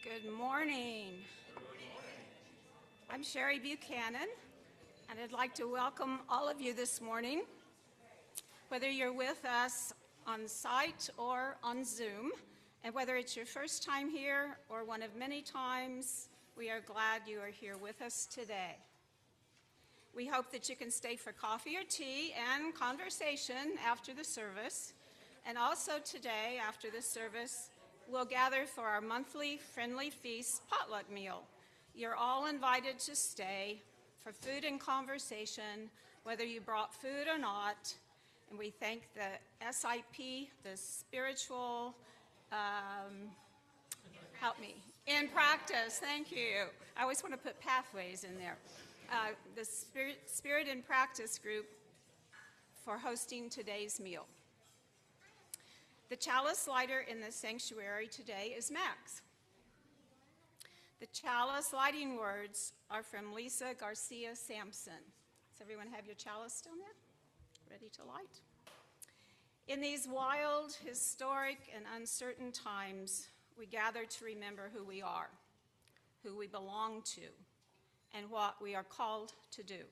Good morning. I'm Sherry Buchanan, and I'd like to welcome all of you this morning, whether you're with us on site or on Zoom, and whether it's your first time here or one of many times, we are glad you are here with us today. We hope that you can stay for coffee or tea and conversation after the service, and also today, after the service, we'll gather for our monthly Friendly Feast potluck meal. You're all invited to stay for food and conversation, whether you brought food or not. And we thank the SIP, the spiritual, help me, in practice, thank you. I always want to put pathways in there. The Spirit in Practice group for hosting today's meal. The chalice lighter in the sanctuary today is Max. The chalice lighting words are from Lisa Garcia Sampson. Does everyone have your chalice still there? Ready to light? In these wild, historic, and uncertain times, we gather to remember who we are, who we belong to, and what we are called to do.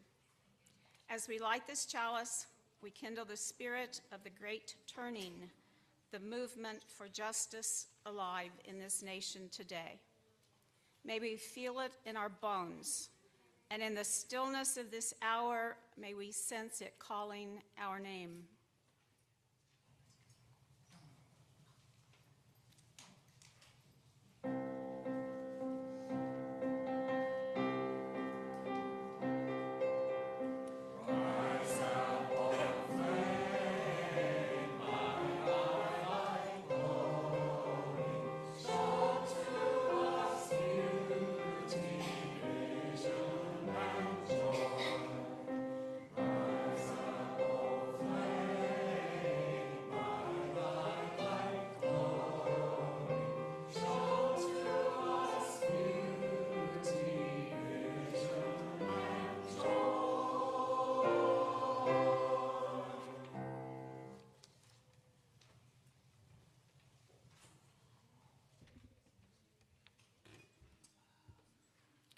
As we light this chalice, we kindle the spirit of the great turning, the movement for justice alive in this nation today. May we feel it in our bones, and in the stillness of this hour, may we sense it calling our name.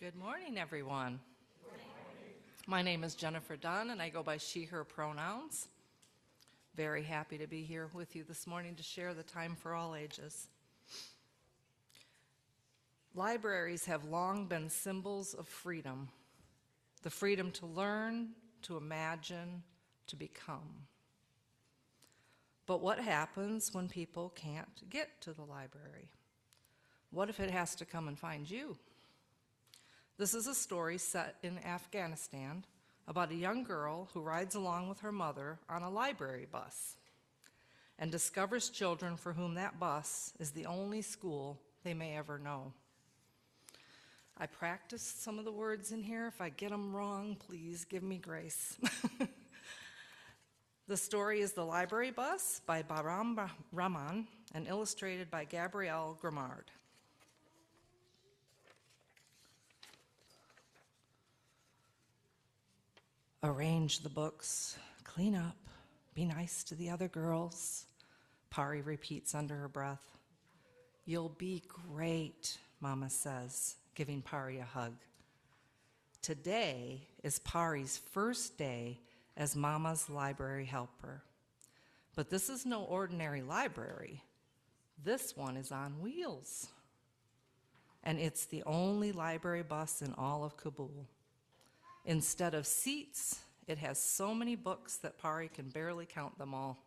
Good morning, everyone. My name is Jennifer Dunn, and I go by she, her pronouns. Very happy to be here with you this morning to share the time for all ages. Libraries have long been symbols of freedom, the freedom to learn, to imagine, to become. But what happens when people can't get to the library? What if it has to come and find you? This is a story set in Afghanistan about a young girl who rides along with her mother on a library bus and discovers children for whom that bus is the only school they may ever know. I practiced some of the words in here. If I get them wrong, please give me grace. The story is The Library Bus by Bahram Rahman and illustrated by Gabrielle Grimard. Arrange the books, clean up, be nice to the other girls, Pari repeats under her breath. You'll be great, Mama says, giving Pari a hug. Today is Pari's first day as Mama's library helper. But this is no ordinary library. This one is on wheels. And it's the only library bus in all of Kabul. Instead of seats, it has so many books that Pari can barely count them all.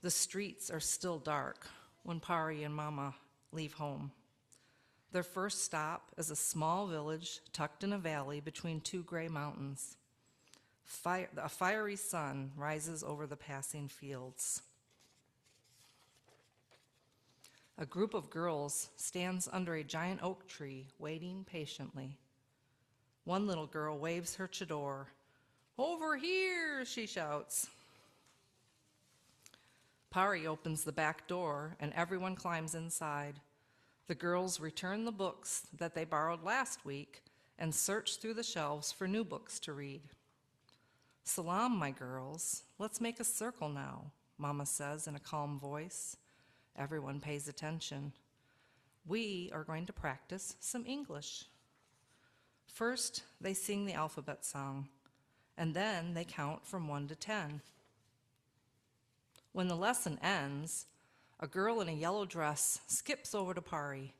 The streets are still dark when Pari and Mama leave home. Their first stop is a small village tucked in a valley between two gray mountains. A fiery sun rises over the passing fields. A group of girls stands under a giant oak tree, waiting patiently. One little girl waves her chador. Over here, she shouts. Pari opens the back door and everyone climbs inside. The girls return the books that they borrowed last week and search through the shelves for new books to read. Salam, my girls. Let's make a circle now, Mama says in a calm voice. Everyone pays attention. We are going to practice some English. First, they sing the alphabet song, and then they count from 1 to 10. When the lesson ends, a girl in a yellow dress skips over to Pari.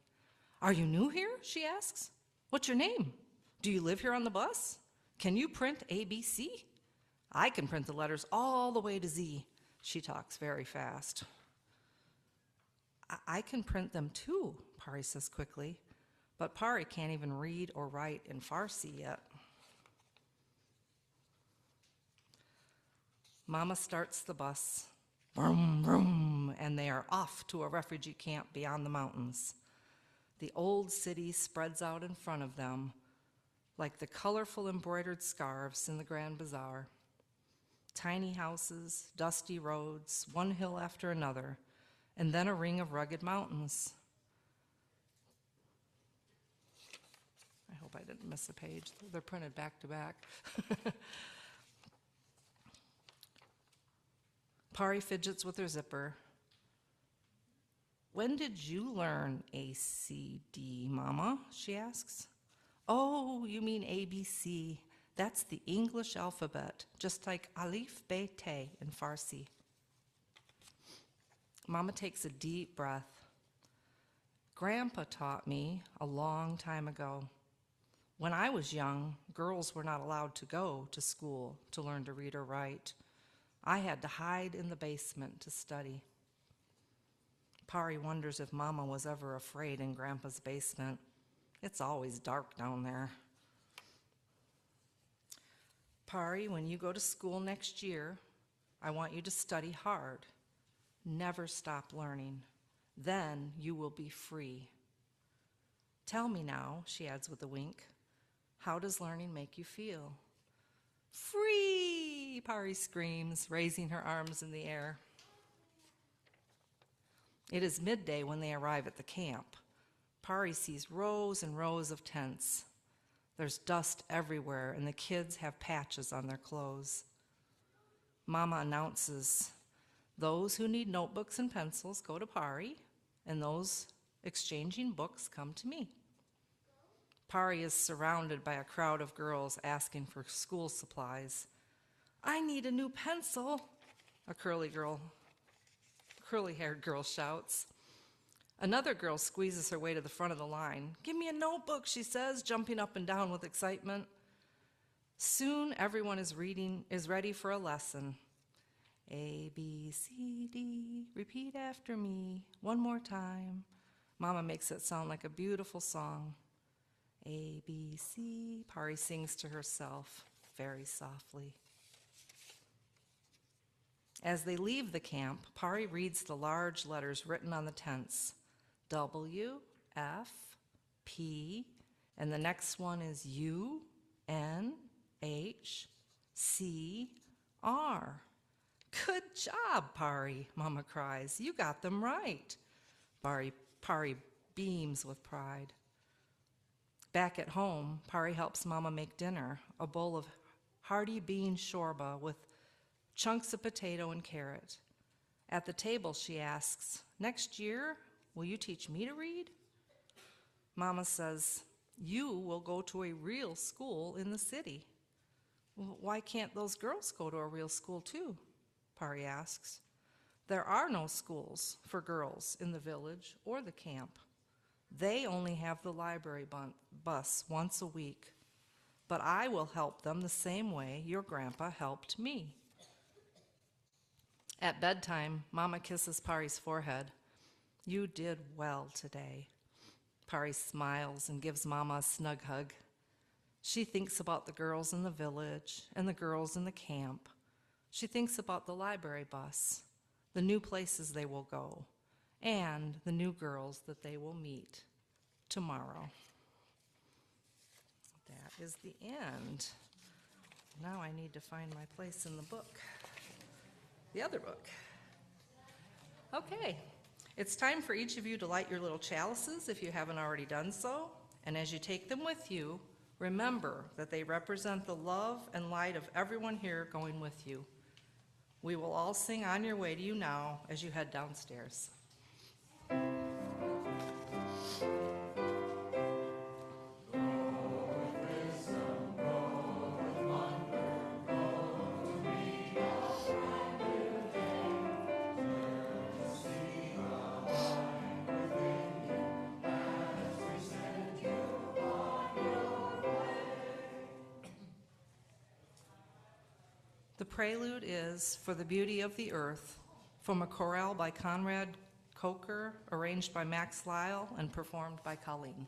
"Are you new here?" she asks. "What's your name? Do you live here on the bus? Can you print ABC? I can print the letters all the way to Z." She talks very fast. I can print them too," Pari says quickly, but Pari can't even read or write in Farsi yet. Mama starts the bus. Vroom, vroom, and they are off to a refugee camp beyond the mountains. The old city spreads out in front of them like the colorful embroidered scarves in the Grand Bazaar. Tiny houses, dusty roads, one hill after another, and then a ring of rugged mountains. I hope I didn't miss a page. They're printed back to back. Pari fidgets with her zipper. "When did you learn ACD, Mama?" she asks. "Oh, you mean ABC. That's the English alphabet, just like Alif, Be, Te in Farsi." Mama takes a deep breath. "Grandpa taught me a long time ago. When I was young, girls were not allowed to go to school to learn to read or write. I had to hide in the basement to study." Pari wonders if Mama was ever afraid in Grandpa's basement. It's always dark down there. "Pari, when you go to school next year, I want you to study hard. Never stop learning. Then you will be free. Tell me now," she adds with a wink, "how does learning make you feel?" "Free!" Pari screams, raising her arms in the air. It is midday when they arrive at the camp. Pari sees rows and rows of tents. There's dust everywhere, and the kids have patches on their clothes. Mama announces, "Those who need notebooks and pencils go to Pari, and those exchanging books come to me." Pari is surrounded by a crowd of girls asking for school supplies. "I need a new pencil," a curly-haired girl shouts. Another girl squeezes her way to the front of the line. "Give me a notebook," she says, jumping up and down with excitement. Soon everyone is ready for a lesson. A, B, C, D, repeat after me, one more time. Mama makes it sound like a beautiful song. A, B, C, Pari sings to herself very softly. As they leave the camp, Pari reads the large letters written on the tents. W, F, P, and the next one is U, N, H, C, R. "Good job, Pari," Mama cries. "You got them right." Pari beams with pride. Back at home, Pari helps Mama make dinner, a bowl of hearty bean shorba with chunks of potato and carrot. At the table, she asks, "Next year, will you teach me to read?" Mama says, "You will go to a real school in the city." "Well, why can't those girls go to a real school too?" Pari asks. "There are no schools for girls in the village or the camp. They only have the library bus once a week. But I will help them the same way your grandpa helped me." At bedtime, Mama kisses Pari's forehead. "You did well today." Pari smiles and gives Mama a snug hug. She thinks about the girls in the village and the girls in the camp. She thinks about the library bus, the new places they will go, and the new girls that they will meet tomorrow. That is the end. Now I need to find my place in the book, the other book. Okay, it's time for each of you to light your little chalices if you haven't already done so. And as you take them with you, remember that they represent the love and light of everyone here going with you. We will all sing On Your Way to You now as you head downstairs. The prelude is For the Beauty of the Earth, from a chorale by Conrad Coker, arranged by Max Lyle and performed by Colleen.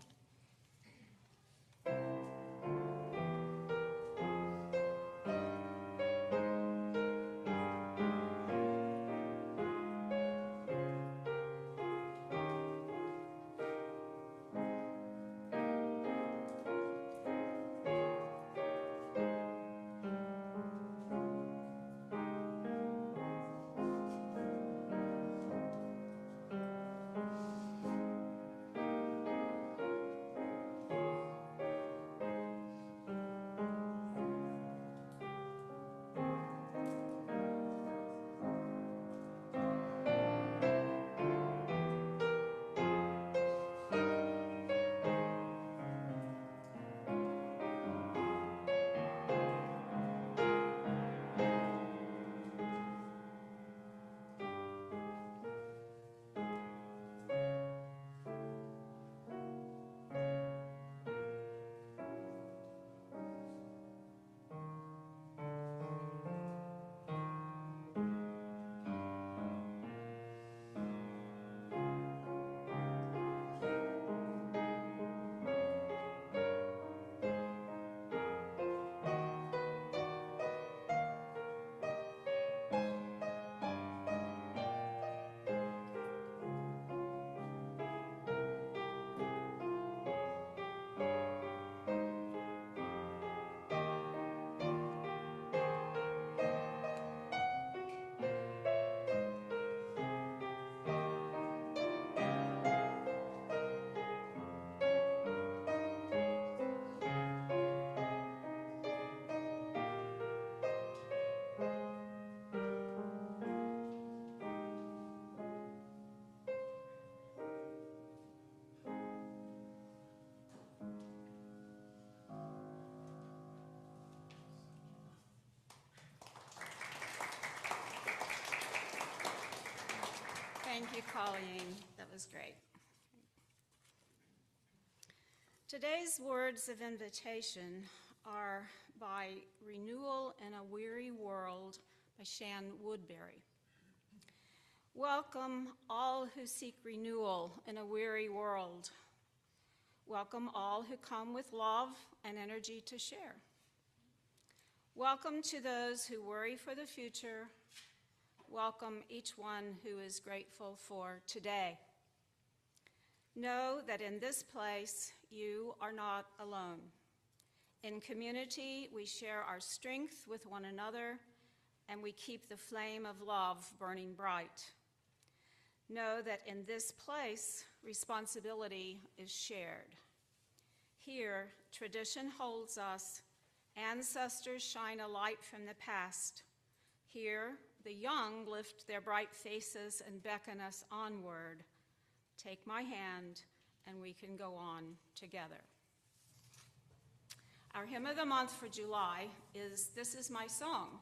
Thank you, Colleen. That was great. Today's words of invitation are by Renewal in a Weary World by Shan Woodbury. Welcome all who seek renewal in a weary world. Welcome all who come with love and energy to share. Welcome to those who worry for the future. Welcome each one who is grateful for today. Know that in this place, you are not alone. In community, we share our strength with one another, and we keep the flame of love burning bright. Know that in this place, responsibility is shared. Here, tradition holds us. Ancestors shine a light from the past. Here, the young lift their bright faces and beckon us onward. Take my hand, and we can go on together. Our hymn of the month for July is This Is My Song.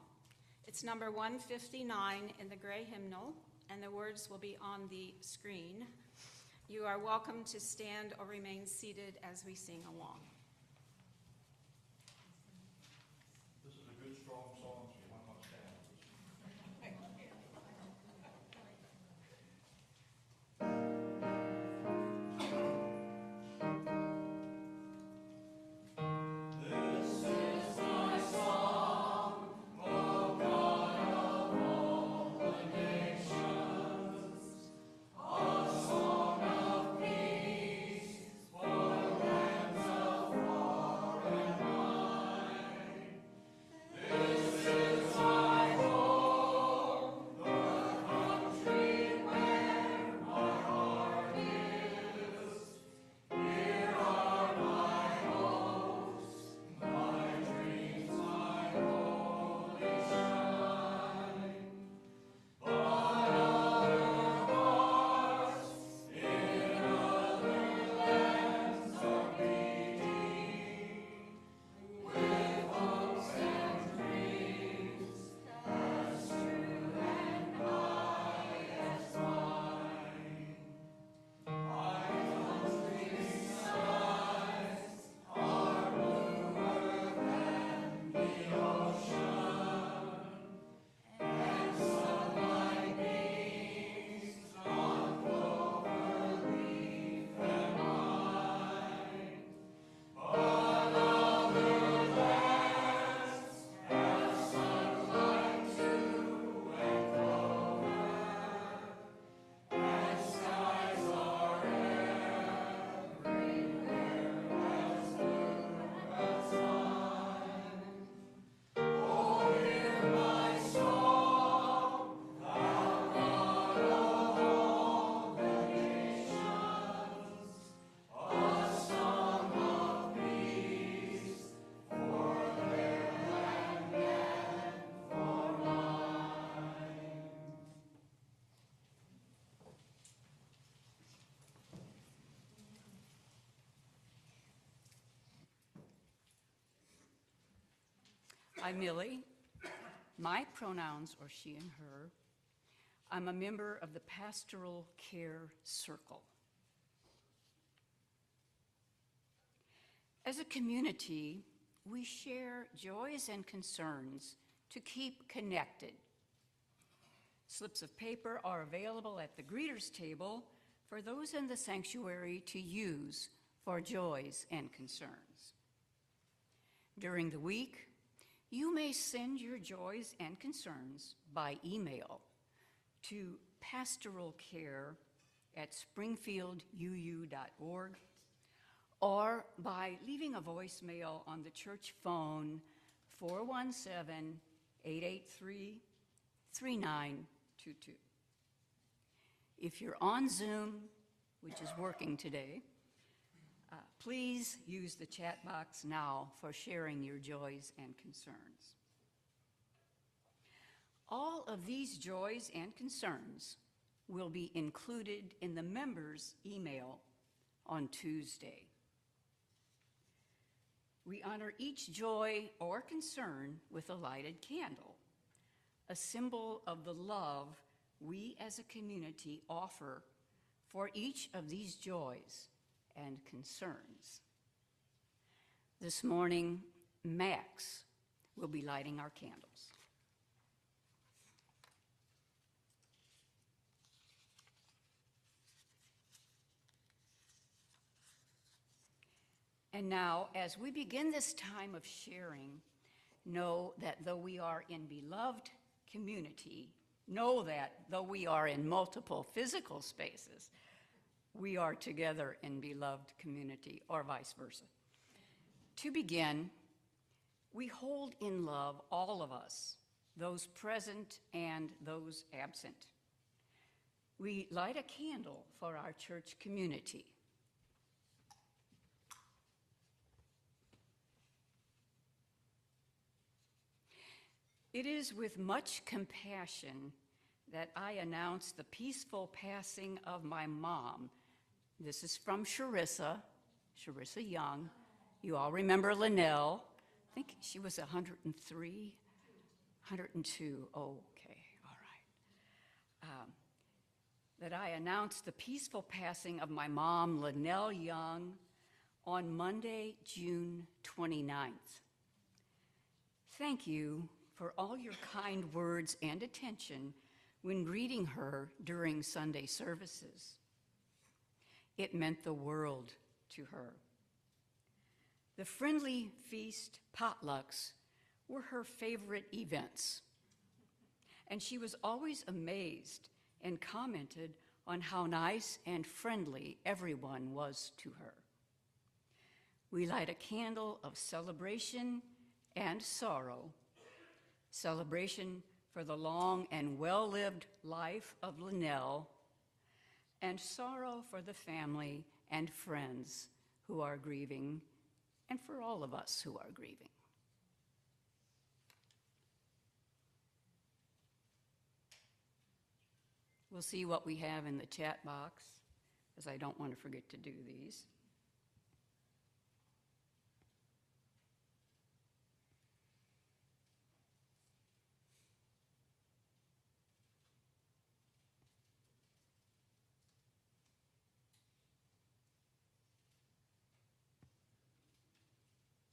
It's number 159 in the gray hymnal, and the words will be on the screen. You are welcome to stand or remain seated as we sing along. This is a good, strong song, so you might want to stand. Of I'm Millie. My pronouns are she and her. I'm a member of the Pastoral Care Circle. As a community, we share joys and concerns to keep connected. Slips of paper are available at the greeters table for those in the sanctuary to use for joys and concerns. During the week, you may send your joys and concerns by email to pastoralcare@springfielduu.org or by leaving a voicemail on the church phone 417-883-3922. If you're on Zoom, which is working today, please use the chat box now for sharing your joys and concerns. All of these joys and concerns will be included in the members' email on Tuesday. We honor each joy or concern with a lighted candle, a symbol of the love we as a community offer for each of these joys and concerns. This morning, Max will be lighting our candles. And now, as we begin this time of sharing, know that though we are in beloved community, know that though we are in multiple physical spaces, we are together in beloved community, or vice versa. To begin, we hold in love all of us, those present and those absent. We light a candle for our church community. It is with much compassion that I announce the peaceful passing of my mom. This is from Charissa Young. You all remember Linnell. I think she was 103, 102. Oh, okay, all right. That I announced the peaceful passing of my mom, Linnell Young, on Monday, June 29th. Thank you for all your kind words and attention when greeting her during Sunday services. It meant the world to her. The friendly feast potlucks were her favorite events, and she was always amazed and commented on how nice and friendly everyone was to her. We light a candle of celebration and sorrow. Celebration for the long and well-lived life of Linnell, and sorrow for the family and friends who are grieving, and for all of us who are grieving. We'll see what we have in the chat box, as I don't want to forget to do these.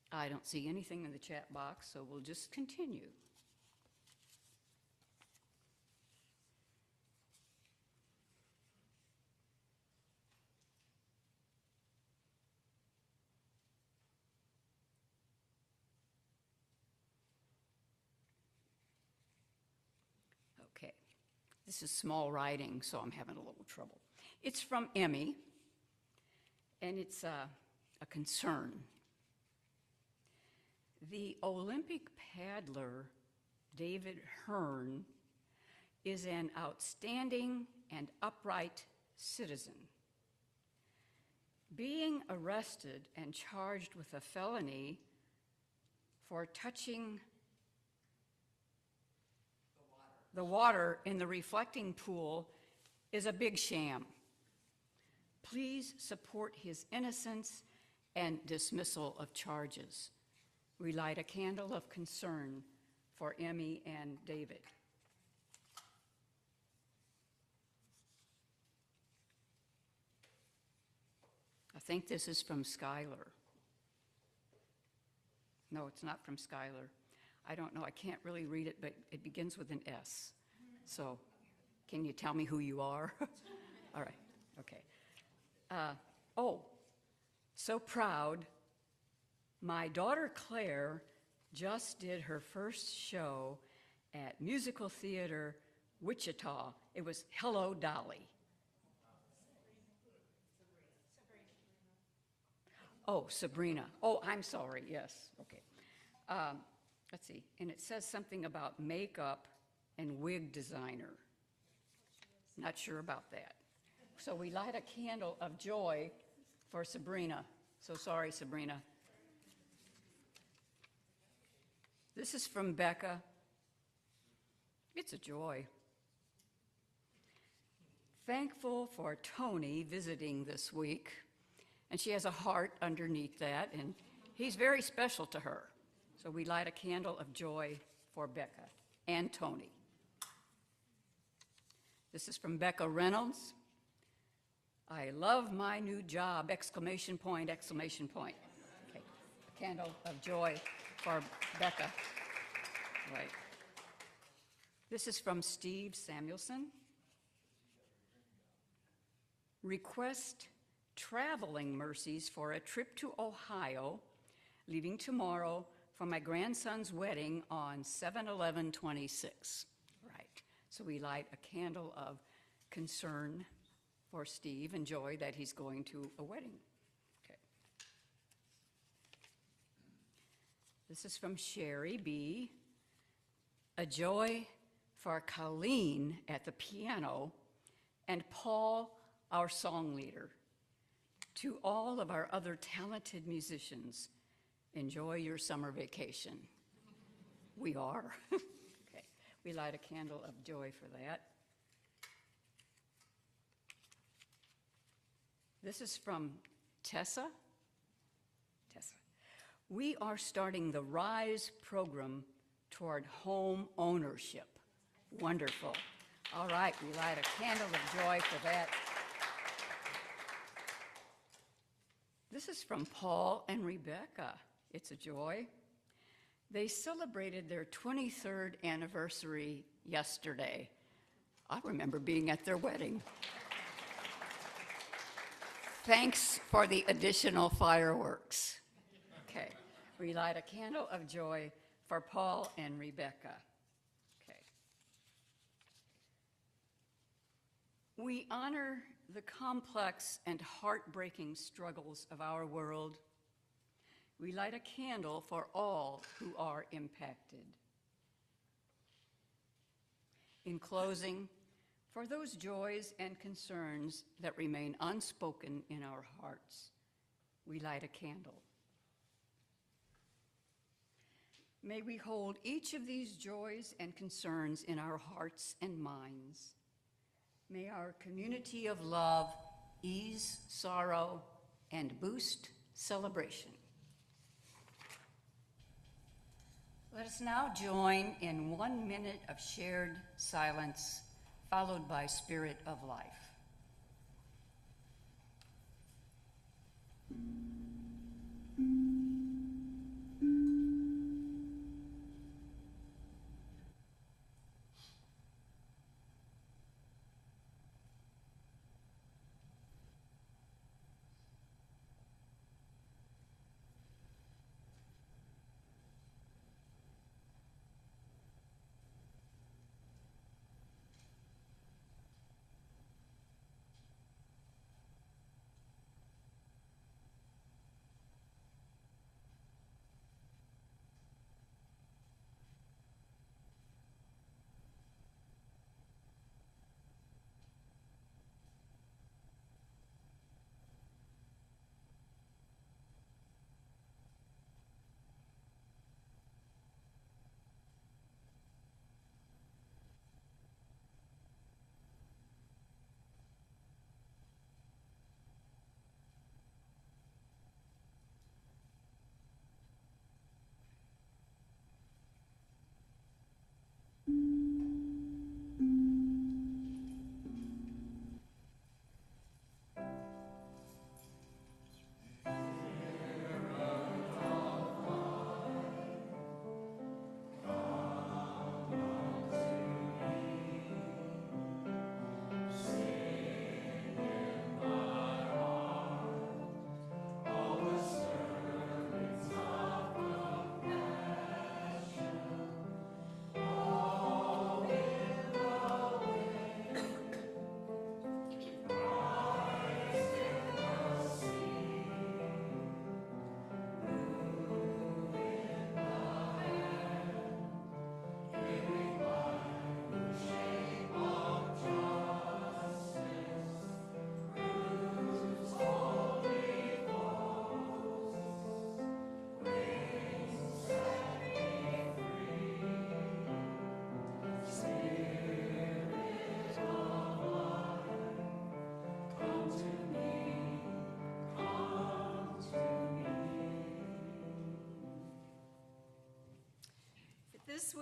I don't see anything in the chat box, so we'll just continue. Okay, this is small writing, so I'm having a little trouble. It's from Emmy, and it's a concern. The Olympic paddler, David Hearn, is an outstanding and upright citizen. Being arrested and charged with a felony for touching the water in the reflecting pool is a big sham. Please support his innocence and dismissal of charges. we light a candle of concern for Emmy and David. I think this is from Skylar. No, it's not from Skylar. I don't know, I can't really read it, but it begins with an S. So, can you tell me who you are? All right, okay. Oh, so proud. My daughter Claire just did her first show at Musical Theater Wichita. It was Hello, Dolly. Oh, Sabrina. Oh, I'm sorry, yes, okay. Let's see, and it says something about makeup and wig designer. Not sure about that. So we light a candle of joy for Sabrina. So sorry, Sabrina. This is from Becca. It's a joy. Thankful for Tony visiting this week. And she has a heart underneath that, and he's very special to her. So we light a candle of joy for Becca and Tony. This is from Becca Reynolds. I love my new job, exclamation point, exclamation point. Okay, a candle of joy for Becca. Right. This is from Steve Samuelson. Request traveling mercies for a trip to Ohio, leaving tomorrow for my grandson's wedding on 7/11/26. Right. So we light a candle of concern for Steve and joy that he's going to a wedding. Okay. This is from Sherry B. A joy for Colleen at the piano and Paul, our song leader. To all of our other talented musicians, enjoy your summer vacation. We are. Okay. We light a candle of joy for that. This is from Tessa. Tessa. We are starting the RISE program toward home ownership. Wonderful. All right, we light a candle of joy for that. This is from Paul and Rebecca. It's a joy. They celebrated their 23rd anniversary yesterday. I remember being at their wedding. Thanks for the additional fireworks. Okay, we light a candle of joy for Paul and Rebecca. Okay. We honor the complex and heartbreaking struggles of our world. We light a candle for all who are impacted. In closing, for those joys and concerns that remain unspoken in our hearts, we light a candle. May we hold each of these joys and concerns in our hearts and minds. May our community of love ease sorrow and boost celebration. Let us now join in 1 minute of shared silence, followed by Spirit of Life.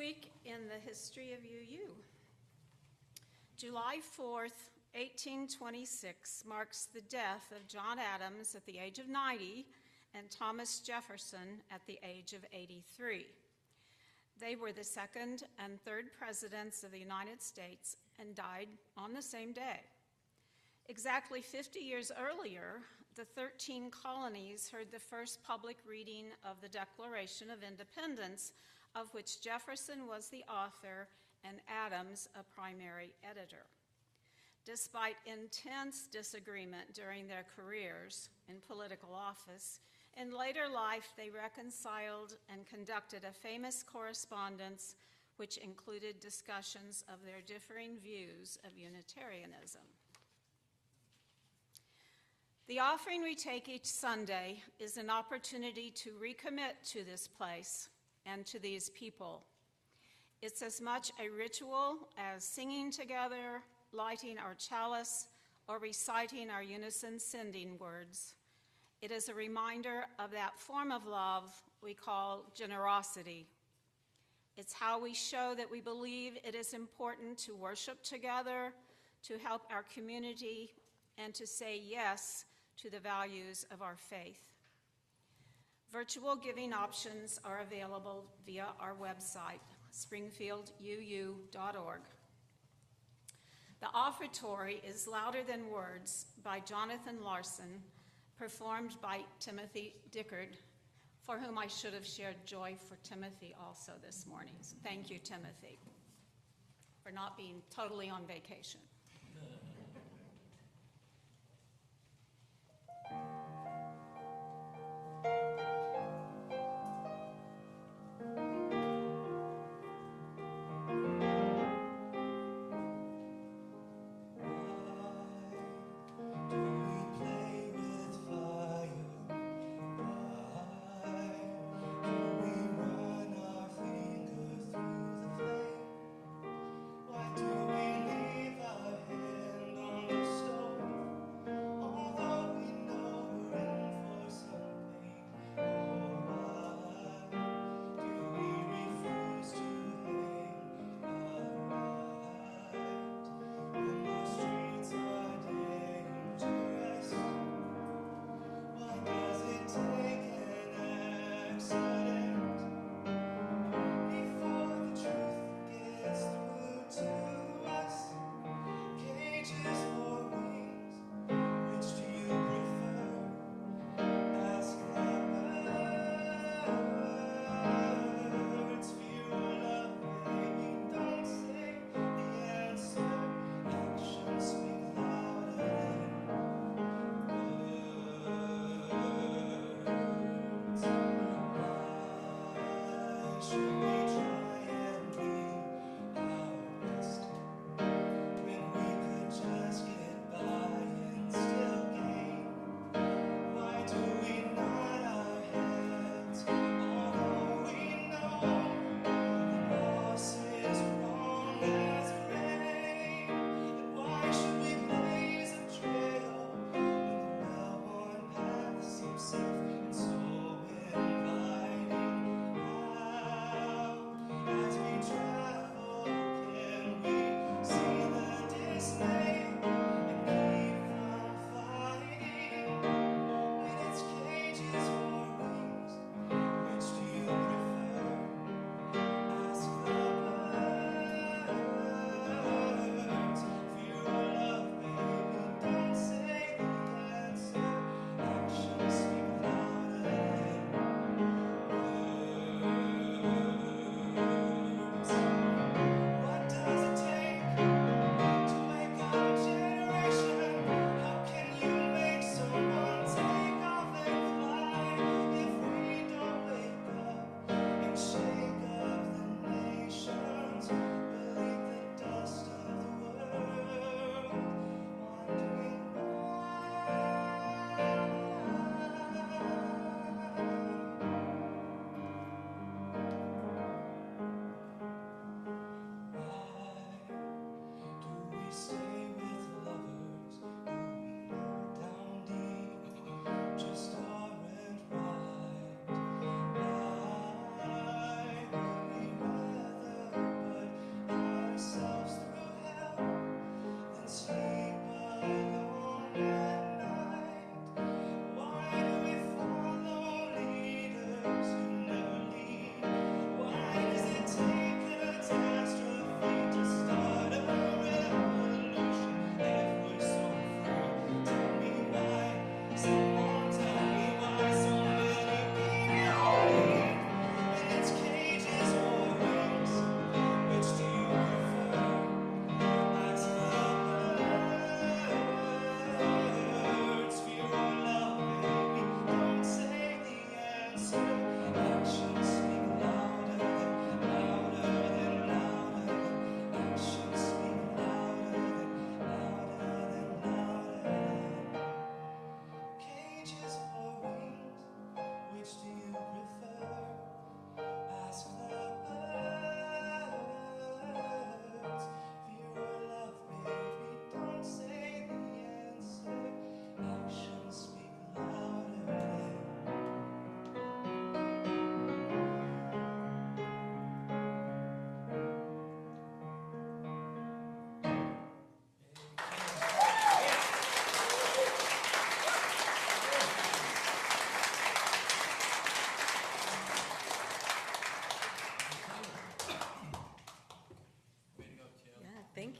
week in the history of UU. July 4th, 1826 marks the death of John Adams at the age of 90 and Thomas Jefferson at the age of 83. They were the second and third presidents of the United States and died on the same day. Exactly 50 years earlier, the 13 colonies heard the first public reading of the Declaration of Independence, of which Jefferson was the author and Adams a primary editor. Despite intense disagreement during their careers in political office, in later life they reconciled and conducted a famous correspondence which included discussions of their differing views of Unitarianism. The offering we take each Sunday is an opportunity to recommit to this place and to these people. It's as much a ritual as singing together, lighting our chalice, or reciting our unison sending words. It is a reminder of that form of love we call generosity. It's how we show that we believe it is important to worship together, to help our community, and to say yes to the values of our faith. Virtual giving options are available via our website, springfielduu.org. The offertory is Louder Than Words by Jonathan Larson, performed by Timothy Dickard, for whom I should have shared joy for Timothy also this morning. So thank you, Timothy, for not being totally on vacation.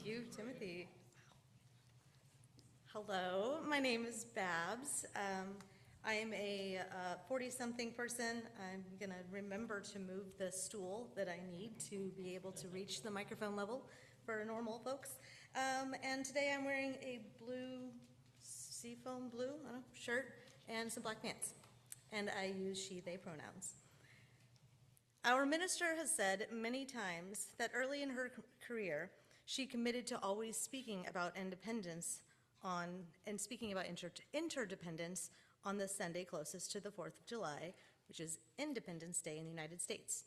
you, Timothy. Hello, my name is Babs. I am a 40-something person. I'm going to remember to move the stool that I need to be able to reach the microphone level for normal folks. And today I'm wearing a blue, seafoam blue, I don't know, shirt and some black pants. And I use she, they pronouns. Our minister has said many times that early in her career, she committed to always speaking about independence and speaking about interdependence on the Sunday closest to the 4th of July, which is Independence Day in the United States.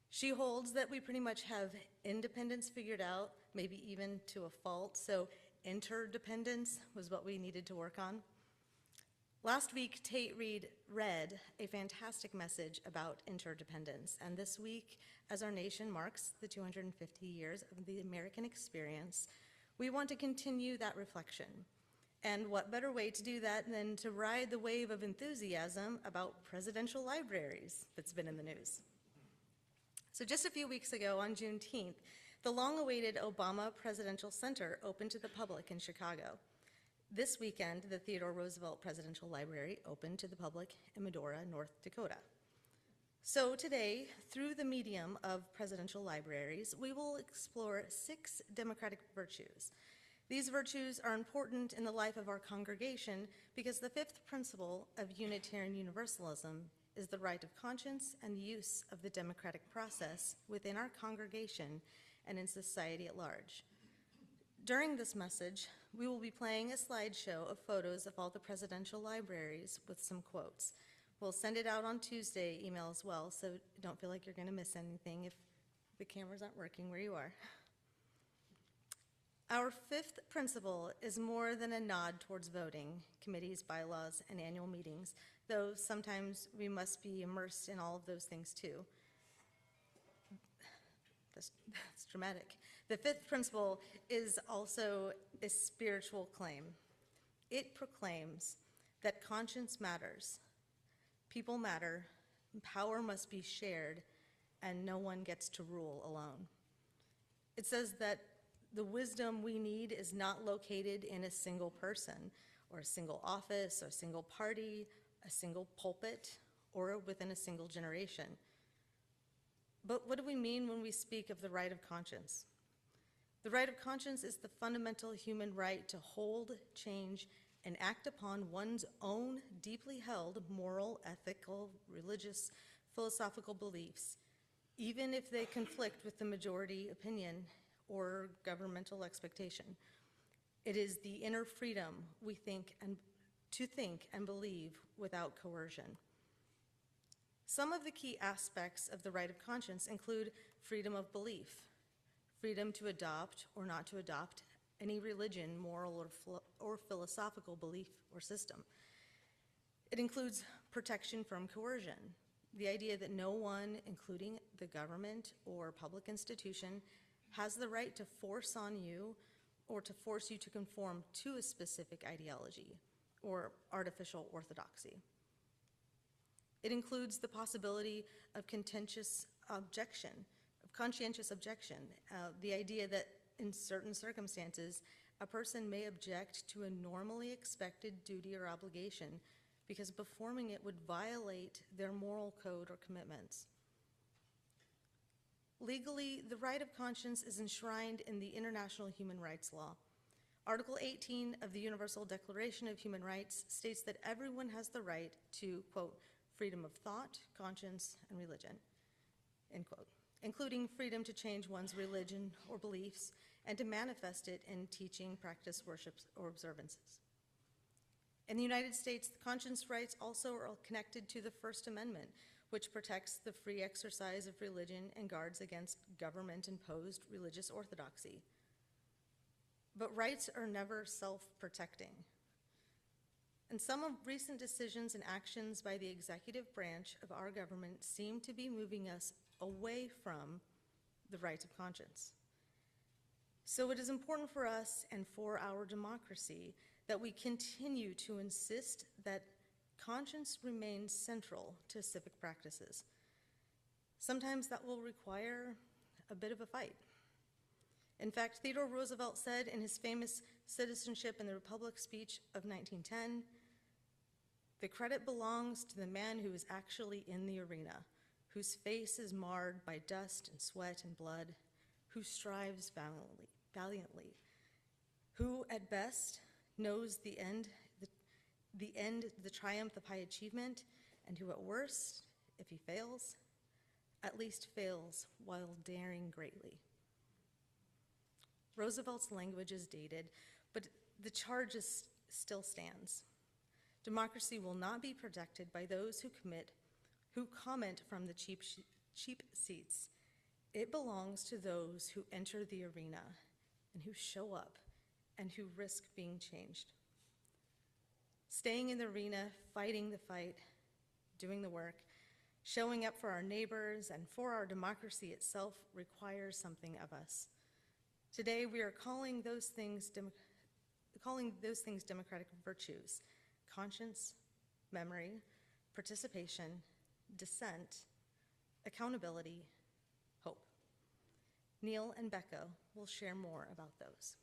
She holds that we pretty much have independence figured out, maybe even to a fault, so interdependence was what we needed to work on. Last week, Tate Reed read a fantastic message about interdependence, and this week, as our nation marks the 250 years of the American experience, we want to continue that reflection. And what better way to do that than to ride the wave of enthusiasm about presidential libraries that's been in the news. So just a few weeks ago, on Juneteenth, the long-awaited Obama Presidential Center opened to the public in Chicago. This weekend, the Theodore Roosevelt Presidential Library opened to the public in Medora, North Dakota. So today, through the medium of presidential libraries, we will explore 6 democratic virtues. These virtues are important in the life of our congregation because the 5th principle of Unitarian Universalism is the right of conscience and use of the democratic process within our congregation and in society at large. During this message, we will be playing a slideshow of photos of all the presidential libraries with some quotes. We'll send it out on Tuesday email as well, so don't feel like you're going to miss anything if the cameras aren't working where you are. Our 5th principle is more than a nod towards voting, committees, bylaws, and annual meetings, though sometimes we must be immersed in all of those things too. That's dramatic. The 5th principle is also a spiritual claim. It proclaims that conscience matters, people matter, power must be shared, and no one gets to rule alone. It says that the wisdom we need is not located in a single person, or a single office, or a single party, a single pulpit, or within a single generation. But what do we mean when we speak of the right of conscience? The right of conscience is the fundamental human right to hold, change, and act upon one's own deeply held moral, ethical, religious, philosophical beliefs, even if they conflict with the majority opinion or governmental expectation. It is the inner freedom we think and believe without coercion. Some of the key aspects of the right of conscience include freedom of belief, freedom to adopt or not to adopt any religion, moral, or philosophical belief or system. It includes protection from coercion, the idea that no one, including the government or public institution, has the right to force on you or to force you to conform to a specific ideology or artificial orthodoxy. It includes the possibility of conscientious objection, the idea that in certain circumstances, a person may object to a normally expected duty or obligation because performing it would violate their moral code or commitments. Legally, the right of conscience is enshrined in the International Human Rights Law. Article 18 of the Universal Declaration of Human Rights states that everyone has the right to, quote, freedom of thought, conscience, and religion, end quote, including freedom to change one's religion or beliefs and to manifest it in teaching, practice, worship, or observances. In the United States, the conscience rights also are connected to the First Amendment, which protects the free exercise of religion and guards against government-imposed religious orthodoxy. But rights are never self-protecting. And some of recent decisions and actions by the executive branch of our government seem to be moving us away from the right of conscience. So it is important for us and for our democracy that we continue to insist that conscience remains central to civic practices. Sometimes that will require a bit of a fight. In fact, Theodore Roosevelt said in his famous Citizenship in the Republic speech of 1910, "The credit belongs to the man who is actually in the arena, whose face is marred by dust and sweat and blood, who strives valiantly, who at best knows the end, the triumph of high achievement, and who at worst, if he fails, at least fails while daring greatly." Roosevelt's language is dated, but the charge still stands. Democracy will not be protected by those who comment from the cheap seats. It belongs to those who enter the arena and who show up and who risk being changed. Staying in the arena, fighting the fight, doing the work, showing up for our neighbors and for our democracy itself requires something of us. Today, we are calling those things democratic virtues: conscience, memory, participation, dissent, accountability, hope. Neil and Becca will share more about those.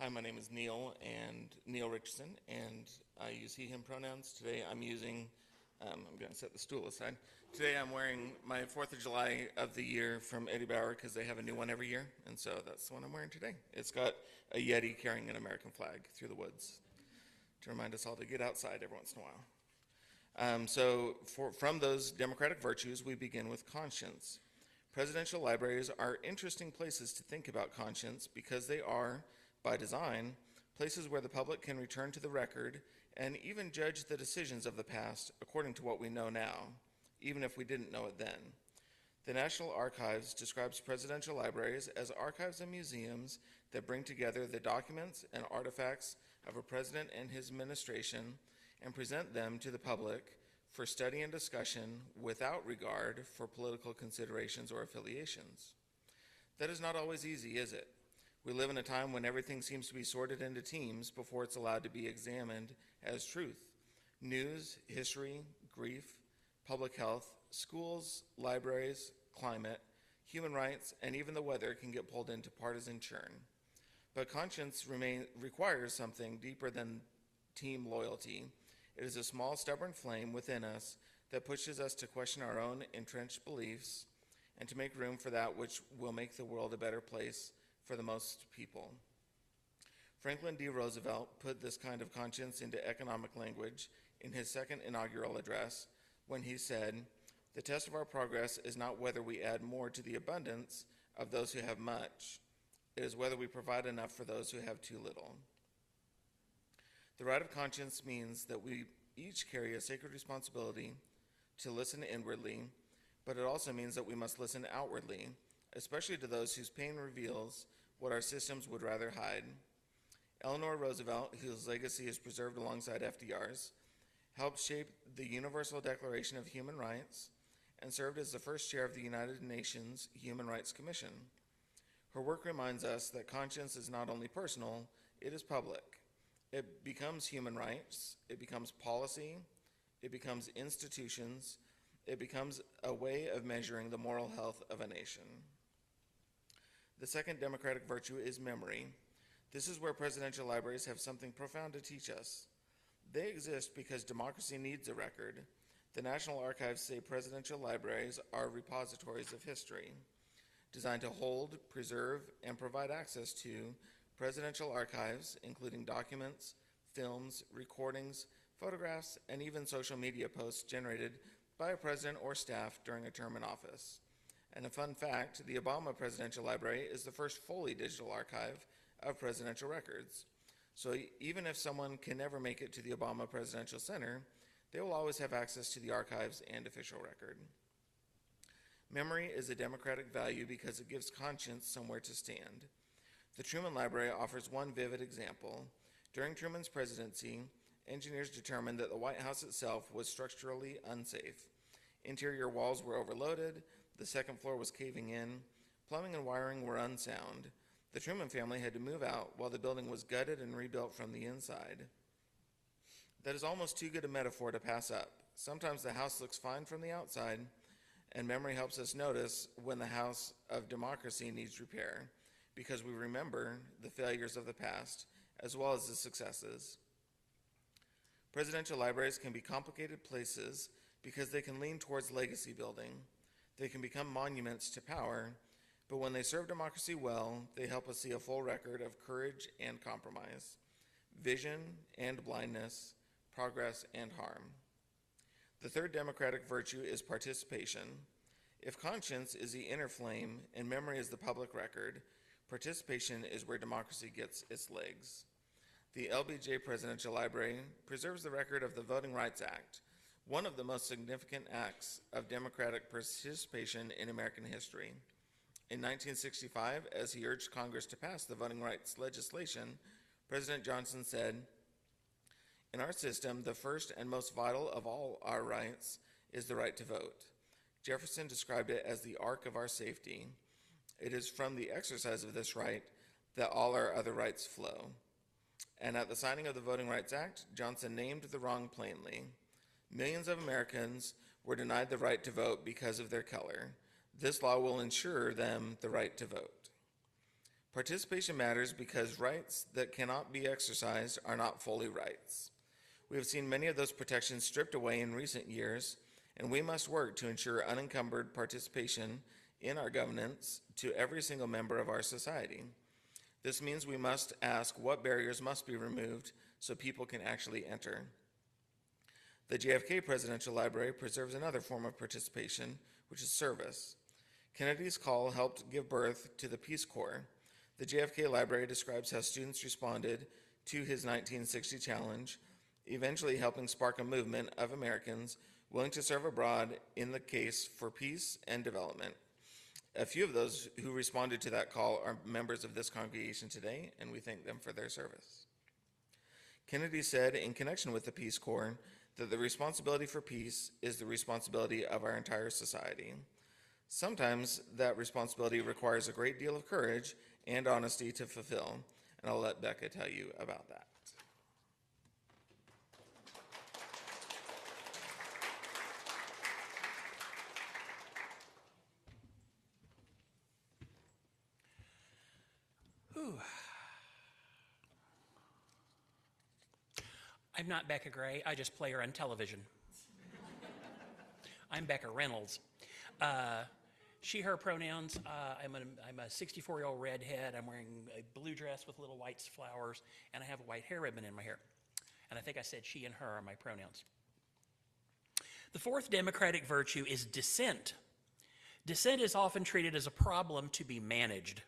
Hi, my name is Neil Richardson, and I use he, him pronouns. Today I'm using, I'm going to set the stool aside. Today I'm wearing my 4th of July of the year from Eddie Bauer because they have a new one every year, and so that's the one I'm wearing today. It's got a Yeti carrying an American flag through the woods to remind us all to get outside every once in a while. From those democratic virtues, we begin with conscience. Presidential libraries are interesting places to think about conscience because they are, by design, places where the public can return to the record and even judge the decisions of the past according to what we know now, even if we didn't know it then. The National Archives describes presidential libraries as archives and museums that bring together the documents and artifacts of a president and his administration and present them to the public for study and discussion without regard for political considerations or affiliations. That is not always easy, is it? We live in a time when everything seems to be sorted into teams before it's allowed to be examined as truth. News, history, grief, public health, schools, libraries, climate, human rights, and even the weather can get pulled into partisan churn. But conscience requires something deeper than team loyalty. It is a small, stubborn flame within us that pushes us to question our own entrenched beliefs and to make room for that which will make the world a better place for the most people. Franklin D. Roosevelt put this kind of conscience into economic language in his second inaugural address when he said, "The test of our progress is not whether we add more to the abundance of those who have much. It is whether we provide enough for those who have too little." The right of conscience means that we each carry a sacred responsibility to listen inwardly, but it also means that we must listen outwardly, especially to those whose pain reveals what our systems would rather hide. Eleanor Roosevelt, whose legacy is preserved alongside FDR's, helped shape the Universal Declaration of Human Rights and served as the first chair of the United Nations Human Rights Commission. Her work reminds us that conscience is not only personal, it is public. It becomes human rights, it becomes policy, it becomes institutions, it becomes a way of measuring the moral health of a nation. The second democratic virtue is memory. This is where presidential libraries have something profound to teach us. They exist because democracy needs a record. The National Archives say presidential libraries are repositories of history, designed to hold, preserve, and provide access to presidential archives, including documents, films, recordings, photographs, and even social media posts generated by a president or staff during a term in office. And a fun fact, the Obama Presidential Library is the first fully digital archive of presidential records. So even if someone can never make it to the Obama Presidential Center, they will always have access to the archives and official record. Memory is a democratic value because it gives conscience somewhere to stand. The Truman Library offers one vivid example. During Truman's presidency, engineers determined that the White House itself was structurally unsafe. Interior walls were overloaded, The second floor was caving in. Plumbing and wiring were unsound. The Truman family had to move out while the building was gutted and rebuilt from the inside. That is almost too good a metaphor to pass up. Sometimes the house looks fine from the outside, and memory helps us notice when the house of democracy needs repair, because we remember the failures of the past as well as the successes. Presidential libraries can be complicated places because they can lean towards legacy building. They can become monuments to power, but when they serve democracy well, they help us see a full record of courage and compromise, vision and blindness, progress and harm. The third democratic virtue is participation. If conscience is the inner flame and memory is the public record, participation is where democracy gets its legs. The LBJ Presidential Library preserves the record of the Voting Rights Act, one of the most significant acts of democratic participation in American history. In 1965, as he urged Congress to pass the voting rights legislation, President Johnson said, "In our system, the first and most vital of all our rights is the right to vote." Jefferson described it as the ark of our safety. It is from the exercise of this right that all our other rights flow. And at the signing of the Voting Rights Act, Johnson named the wrong plainly. Millions of Americans were denied the right to vote because of their color. This law will ensure them the right to vote. Participation matters because rights that cannot be exercised are not fully rights. We have seen many of those protections stripped away in recent years, and we must work to ensure unencumbered participation in our governance to every single member of our society. This means we must ask what barriers must be removed so people can actually enter. The JFK Presidential Library preserves another form of participation, which is service. Kennedy's call helped give birth to the Peace Corps. The JFK Library describes how students responded to his 1960 challenge, eventually helping spark a movement of Americans willing to serve abroad in the case for peace and development. A few of those who responded to that call are members of this congregation today, and we thank them for their service. Kennedy said in connection with the Peace Corps that the responsibility for peace is the responsibility of our entire society. Sometimes that responsibility requires a great deal of courage and honesty to fulfill, and I'll let Becca tell you about that. I'm not Becca Gray, I just play her on television. I'm Becca Reynolds. She, her pronouns. I'm a 64-year-old redhead. I'm wearing a blue dress with little white flowers, and I have a white hair ribbon in my hair. And I think I said she and her are my pronouns. The fourth democratic virtue is dissent. Dissent is often treated as a problem to be managed.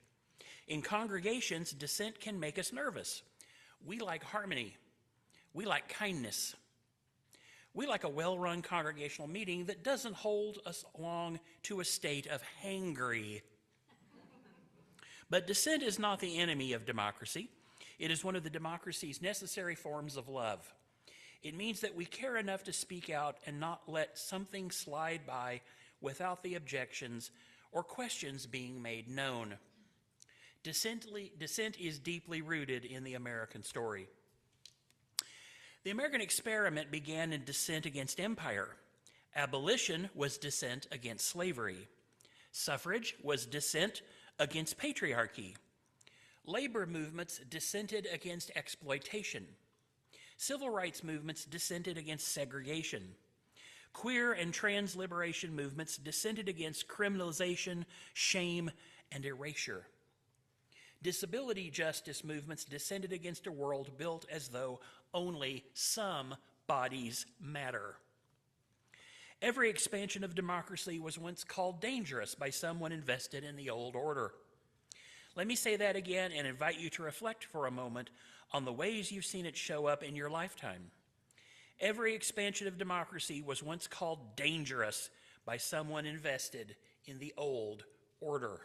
In congregations, dissent can make us nervous. We like harmony. We like kindness. We like a well-run congregational meeting that doesn't hold us along to a state of hangry. But dissent is not the enemy of democracy. It is one of the democracy's necessary forms of love. It means that we care enough to speak out and not let something slide by without the objections or questions being made known. Dissent is deeply rooted in the American story. The American experiment began in dissent against empire. Abolition was dissent against slavery. Suffrage was dissent against patriarchy. Labor movements dissented against exploitation. Civil rights movements dissented against segregation. Queer and trans liberation movements dissented against criminalization, shame, and erasure. Disability justice movements dissented against a world built as though only some bodies matter. Every expansion of democracy was once called dangerous by someone invested in the old order. Let me say that again and invite you to reflect for a moment on the ways you've seen it show up in your lifetime. Every expansion of democracy was once called dangerous by someone invested in the old order.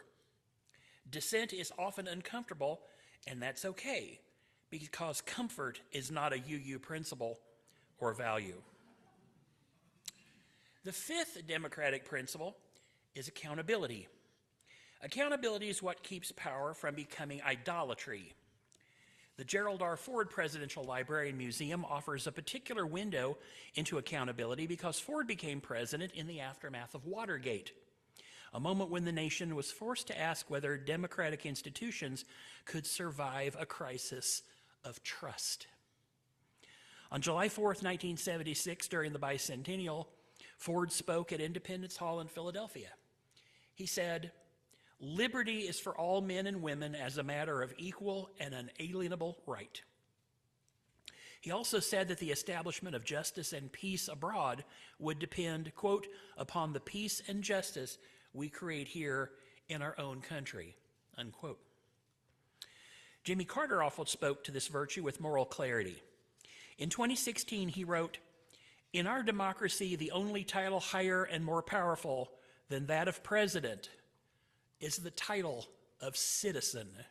Dissent is often uncomfortable, and that's okay, because comfort is not a UU principle or value. The fifth democratic principle is accountability. Accountability is what keeps power from becoming idolatry. The Gerald R. Ford Presidential Library and Museum offers a particular window into accountability because Ford became president in the aftermath of Watergate, a moment when the nation was forced to ask whether democratic institutions could survive a crisis of trust. On July 4th, 1976, during the bicentennial, Ford spoke at Independence Hall in Philadelphia. He said, "Liberty is for all men and women as a matter of equal and unalienable right." He also said that the establishment of justice and peace abroad would depend, quote, "upon the peace and justice we create here in our own country," unquote. Jimmy Carter often spoke to this virtue with moral clarity. In 2016, he wrote, "In our democracy, the only title higher and more powerful than that of president is the title of citizen.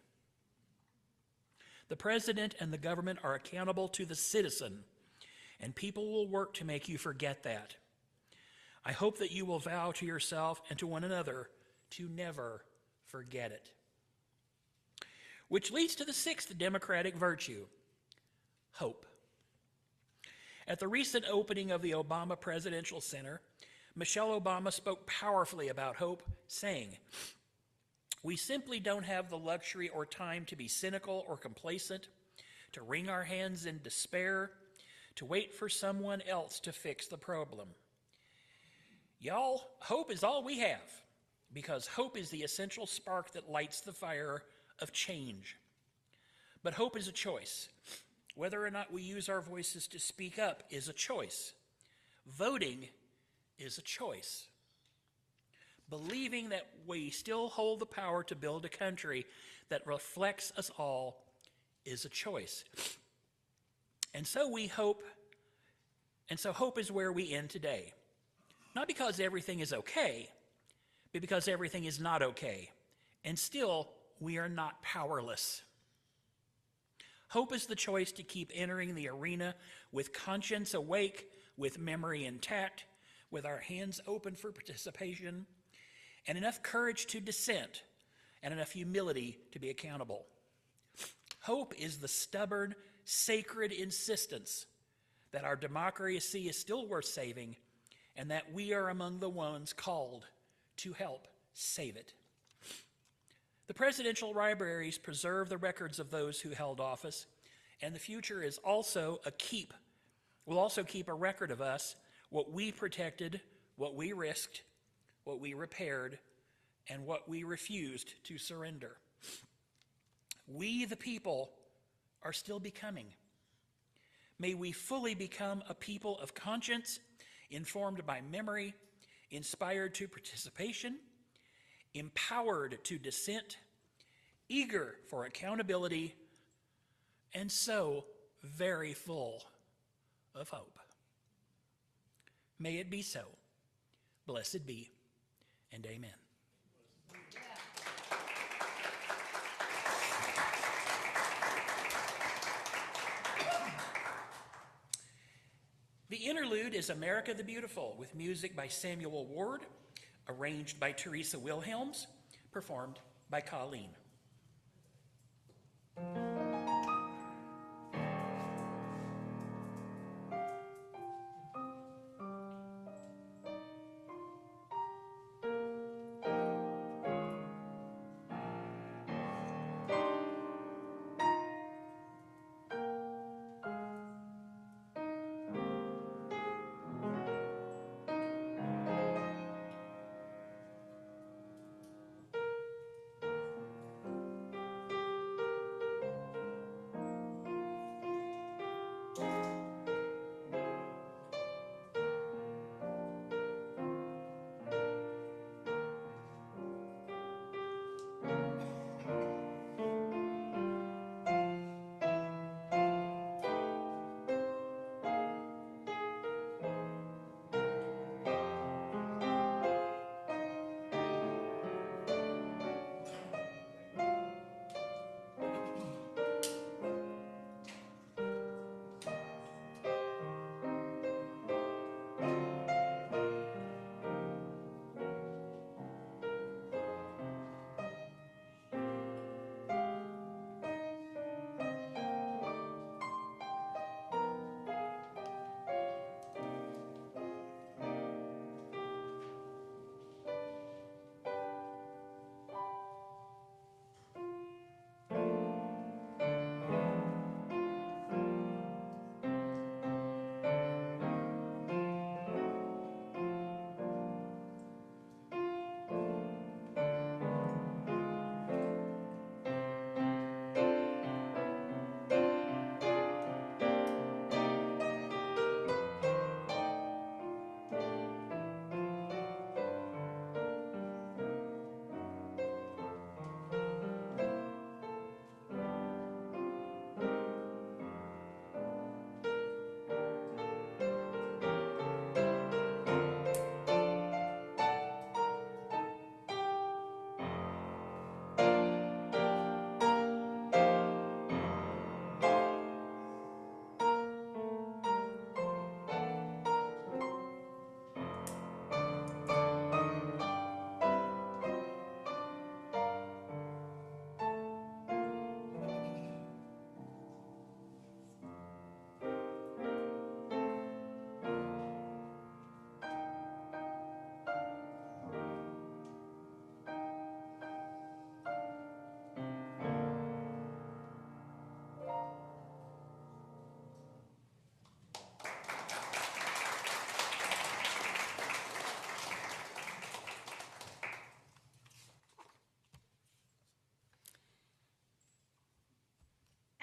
The president and the government are accountable to the citizen, and people will work to make you forget that. I hope that you will vow to yourself and to one another to never forget it." Which leads to the sixth democratic virtue, hope. At the recent opening of the Obama Presidential Center, Michelle Obama spoke powerfully about hope, saying, "We simply don't have the luxury or time to be cynical or complacent, to wring our hands in despair, to wait for someone else to fix the problem. Y'all, hope is all we have, because hope is the essential spark that lights the fire of change. But hope is a choice. Whether or not we use our voices to speak up is a choice. Voting is a choice. Believing that we still hold the power to build a country that reflects us all is a choice. And so hope is where we end today. Not because everything is okay, but because everything is not okay. And still, we are not powerless. Hope is the choice to keep entering the arena with conscience awake, with memory intact, with our hands open for participation, and enough courage to dissent, and enough humility to be accountable. Hope is the stubborn, sacred insistence that our democracy is still worth saving, and that we are among the ones called to help save it. The presidential libraries preserve the records of those who held office, and the future is also will also keep a record of us, what we protected, what we risked, what we repaired, and what we refused to surrender. We, the people, are still becoming. May we fully become a people of conscience, informed by memory, inspired to participation, empowered to dissent, eager for accountability, and so very full of hope. May it be so. Blessed be, and amen. The interlude is America the Beautiful, with music by Samuel Ward, arranged by Teresa Wilhelms, performed by Colleen.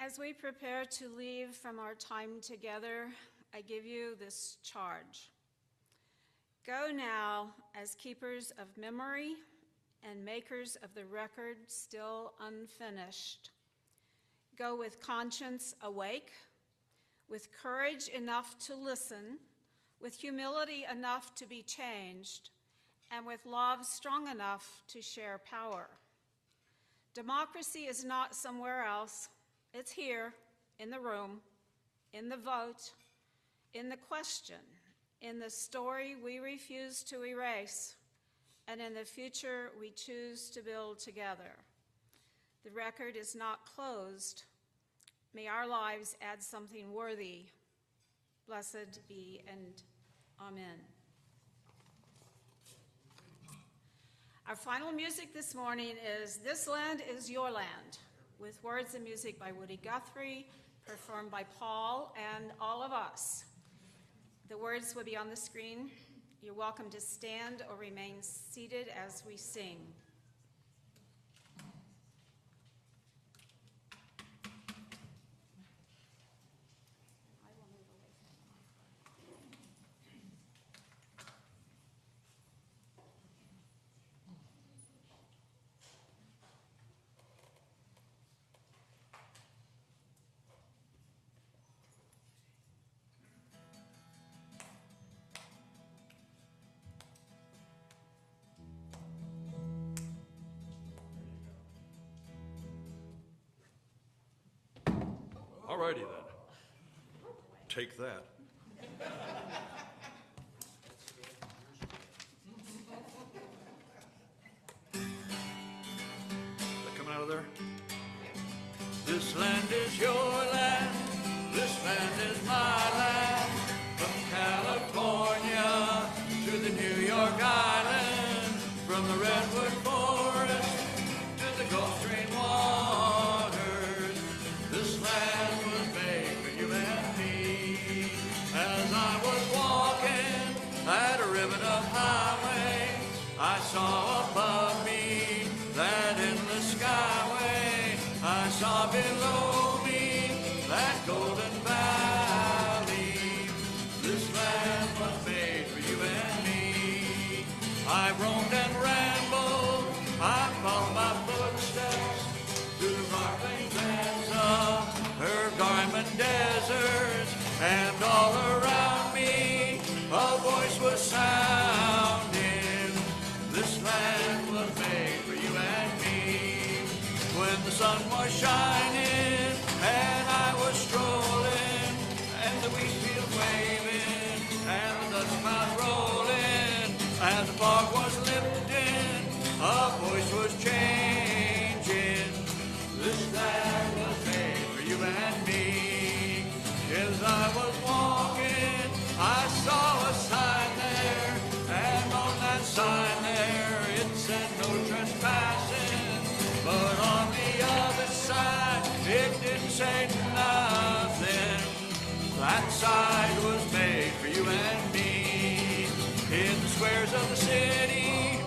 As we prepare to leave from our time together, I give you this charge. Go now as keepers of memory and makers of the record still unfinished. Go with conscience awake, with courage enough to listen, with humility enough to be changed, and with love strong enough to share power. Democracy is not somewhere else. It's here, in the room, in the vote, in the question, in the story we refuse to erase, and in the future we choose to build together. The record is not closed. May our lives add something worthy. Blessed be and amen. Our final music this morning is This Land Is Your Land, with words and music by Woody Guthrie, performed by Paul and all of us. The words will be on the screen. You're welcome to stand or remain seated as we sing. All righty then. Take that. That coming out of there? This land is your land. This land is my land. From California to the New York Island. From the Redwood Forest to the Gulf Stream waters. This land was made for you and me. As I was walking that ribbon of highway, I saw above me that endless skyway. I saw below me that golden valley. This land was made for you and me. I roamed and rambled, I followed my footsteps through the sparkling sands of her garment deserts, and all around me a voice was sounding. This land was made for you and me. When the sun was shining and I was strolling, and the wheat field waving and the dust clouds rolling, and the fog was lifting, a voice was changing. This land was made for you and me. As I was walking, I saw a sign there, and on that sign there it said no trespassing. But on the other side it didn't say nothing. That side was made for you and me. In the squares of the city,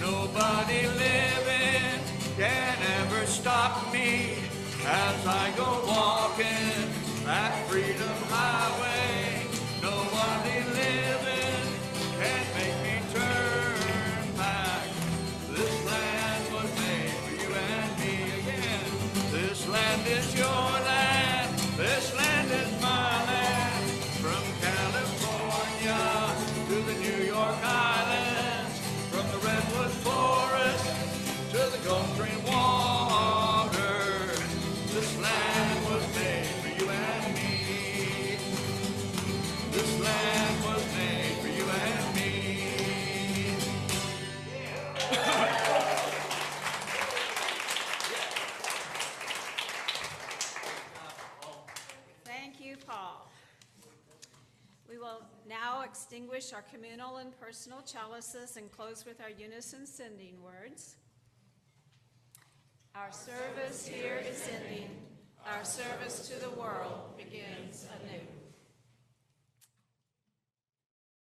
nobody living can ever stop me as I go walking that freedom highway. Nobody living can make me turn back. This land was made for you and me again. This land is your land. This land is my land. From California to the New York Islands, from the Redwood Forest to the Gulf Stream water. This land was made for you and me. This land was made for you and me. Thank you, Paul. We will now extinguish our communal and personal chalices and close with our unison sending words. Our service here is ending. Our service to the world begins anew.